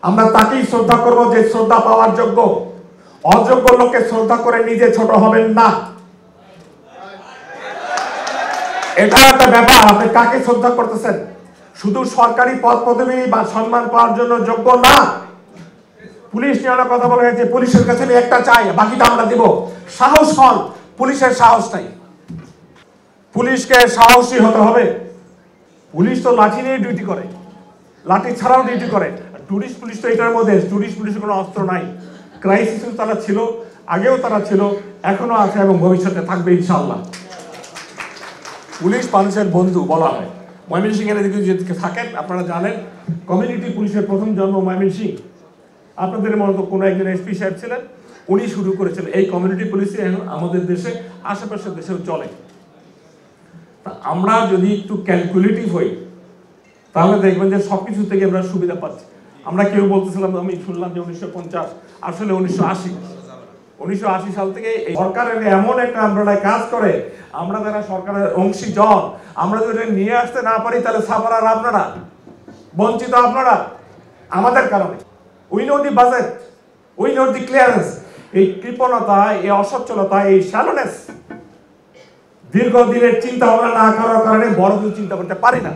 আমরা তাকেই শ্রদ্ধা করব যে শ্রদ্ধা পাওয়ার যোগ্য। অযোগ্য লোককে শ্রদ্ধা করে নিজে ছোট হবেন না। এটা একটা ব্যাপার, আপনি কাকে শ্রদ্ধা করতেছেন? শুধু সরকারি পদ পদবি বা সম্মান পাওয়ার জন্য যোগ্য না। পুলিশ নিয়ে অনেক কথা বলা হয়েছে, পুলিশের কাছে আমি একটা চাই, বাকিটা আমরা দিব। সাহস হন, পুলিশের সাহস নাই। পুলিশকে সাহসী হতে হবে। পুলিশ তো লাঠি নিয়ে ডিউটি করে, লাঠি ছাড়াও ডিউটি করে। টুরিস্ট পুলিশ তো এটার মধ্যে, টুরিস্ট পুলিশের কোনো অস্ত্র নাই। ক্রাইসিস তারা ছিল, আগেও তারা ছিল, এখনো আছে এবং ভবিষ্যতে থাকবে ইনশাআল্লাহ। পুলিশ মানুষের বন্ধু বলা হয়। ময়মনসিংহের দিকে যদি থাকেন আপনারা জানেন, কমিউনিটি পুলিশের প্রথম জন্ম ময়মনসিংহ। আপনাদের মতো কোনো একজন এসপি সাহেব ছিলেন, উনি শুরু করেছিলেন এই কমিউনিটি পুলিশে। এখন আমাদের দেশে আশেপাশের দেশেও চলে। তা আমরা যদি একটু ক্যালকুলেটিভ হই তাহলে দেখবেন যে সবকিছু থেকে আমরা সুবিধা পাচ্ছি। আমরা কেউ বলতেছিলাম, আমি শুনলাম যে 1950, আসলে 1980 সাল থেকে এই সরকারের এমন একটা আমরালায় কাজ করে, আমরা যারা সরকারের অংশীজন, আমরা যদি নিয়ে আসতে না পারি তাহলে সাফারার আপনারা, বঞ্চিত আপনারা আমাদের কারণে। We know the budget, we know the clearance. এই কৃপণতা, এই অসচ্ছলতা, এই শ্যালোনেস, দীর্ঘদিনের চিন্তা ভাবনা না করার কারণে বড় কিছু চিন্তা করতে পারি না।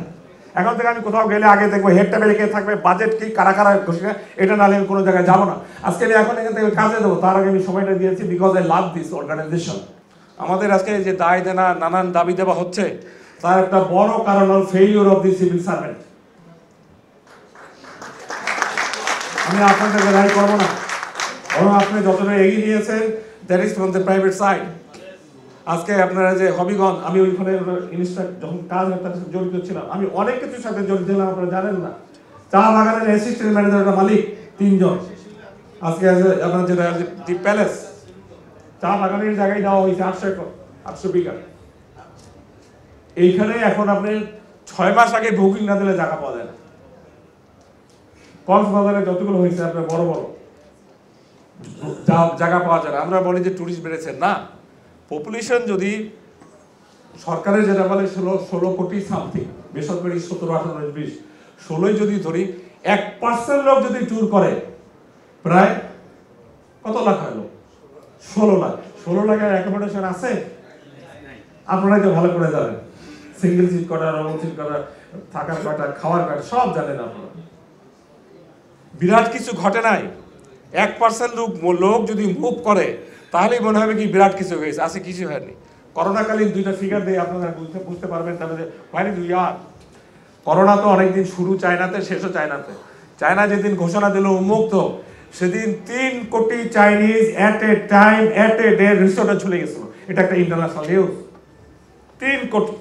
এখন থেকে আমি কোথাও গেলে আগে দেখবো হেড টেবিলে কে থাকবে, বাজেট কি, কারা কারা ঘোষণা, এটা নাহলে আমি কোনো জায়গায় যাবো না। আজকে আমি এখন এখান থেকে কাজে দেবো, তার আগে আমি সময়টা দিয়েছি because I love this organization. আমাদের আজকে যে দায় দেনা, নানান দাবি দেওয়া হচ্ছে, তার একটা বড় কারণ হল failure of the civil servant. আমি আপনাদেরকে দায়ী করবো না, বরং আপনি যতটা এগিয়ে নিয়েছেন that is from the private side. আজকে আপনারা যে হবিগঞ্জ, আমি ওইখানে যখন কাজ জড়িত ছিলাম, আমি অনেক কিছুর সাথে জড়িত ছিলাম, আপনারা জানেন না। চা বাগানের অ্যাসিস্ট্যান্ট ম্যানেজার মালিক 3 জন। আজকে আপনার যেটা দি প্যালেস, চা বাগানের জায়গায় দেওয়া হয়েছে 800 একর, 800 বিঘা। এইখানে এখন আপনি 6 মাস আগে বুকিং না দিলে জায়গা পাওয়া যায় না। কক্সবাজারে যতগুলো হয়েছে আপনার বড় বড় জায়গা পাওয়া যায় না। আমরা বলি যে টুরিস্ট বেড়েছে, না। পপুলেশন যদি সরকারের যেটা বলে 16 কোটি সামথিং, বেসরকারি 17, 18, 20, 16 যদি ধরি, 1% লোক যদি ট্যুর করে প্রায় কত লাখ হয় লোক? 16 লাখ। 16 লাখের অ্যাকোমোডেশন আছে? আপনারাই তো ভালো করে জানেন। সিঙ্গেল সিট কটা, ডবল সিট কটা, থাকার কটা, খাওয়ার কটা, সব জানেন আপনারা। বিরাট কিছু ঘটে নাই। 1% লোক যদি মুভ করে তাহলেই মনে হবে কি বিরাট কিছু হয়েছে, আছে কিছু হয়নি। করোনাকালীন 2টা ফিগার দিয়ে আপনারা বুঝতে পারবেন তাহলে হোয়াট ইজ ইয়ার। করোনা তো অনেকদিন শুরু চায়নাতে, শেষও চায়নাতে। চায়না যেদিন ঘোষণা দিল উন্মুক্ত, সেদিন 3 কোটি Chinese at A time, at a day রিসোর্টে চলে গেছিল। এটা একটা ইন্টারন্যাশনাল নিউজ। 3 কোটি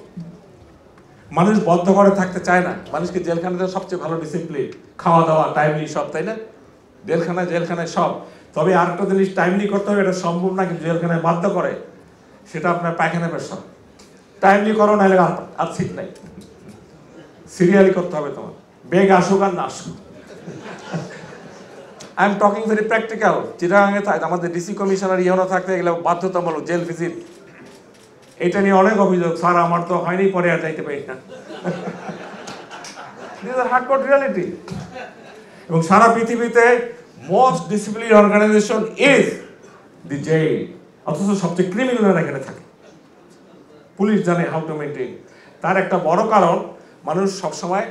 মানুষ বদ্ধ করে থাকতে চায় না। মানুষকে জেলখানাতে সবচেয়ে ভালো ডিসিপ্লিন, খাওয়া দাওয়া টাইমলি সব, তাই না? জেলখানায় সব। তবে আরেকটা জিনিস টাইমলি করতে হবে, এটা সম্ভব না, কিন্তু জেলখানায় বাধ্য করে, সেটা আপনার পায়খানা পেশা। টাইমলি করো, নাহলে আর ঠিক নাই। সিরিয়ালি করতে হবে তোমার, বেগ আসুক আর না আসুক। I am talking very practical. চিটাগাঙে আমাদের ডিসি কমিশনার ইউনো থাকতে গেলে বাধ্যতামূলক জেল ভিজিট। এটা নিয়ে অনেক অভিযোগ, স্যার আমার তো হয়নি, পরে আর যাইতে পারি না। This are hardcore reality. এবং সারা পৃথিবীতে most discipline organization is the jail, অথচ সবচেয়ে ক্রিমিনালরা এখানে থাকে। পুলিশ জানে হাউ টু মেনটেন। তার একটা বড় কারণ, মানুষ সবসময়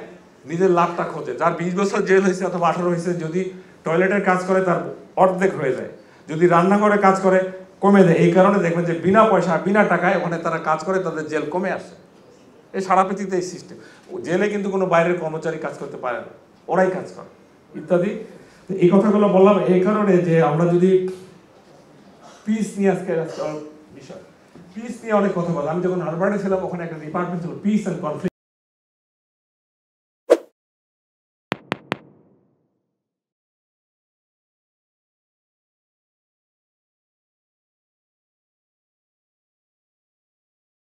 নিজের লাভটা খোঁজে। যার 20 বছর জেল হয়েছে অথবা 18 হয়েছে, যদি টয়লেটের কাজ করে তার অর্ধেক হয়ে যায়, যদি রান্নাঘরে কাজ করে কমে যায়। এই কারণে দেখবেন যে বিনা পয়সা, বিনা টাকায় ওখানে তারা কাজ করে, তাদের জেল কমে আসে। এই সারা পৃথিবীতে এই সিস্টেম। জেলে কিন্তু কোনো বাইরের কর্মচারী কাজ করতে পারে না, ওরাই কাজ করে ইত্যাদি। এই কথাগুলো বললাম এই কারণে যে আমরা যদি পিস নিয়ে, আজকে বিষয় পিস নিয়ে অনেক কথা বললাম। আমি যখন হারবার্ডে ছিলাম, ওখানে একটা ডিপার্টমেন্ট ছিল পিস অ্যান্ড কনফ্লিক্ট।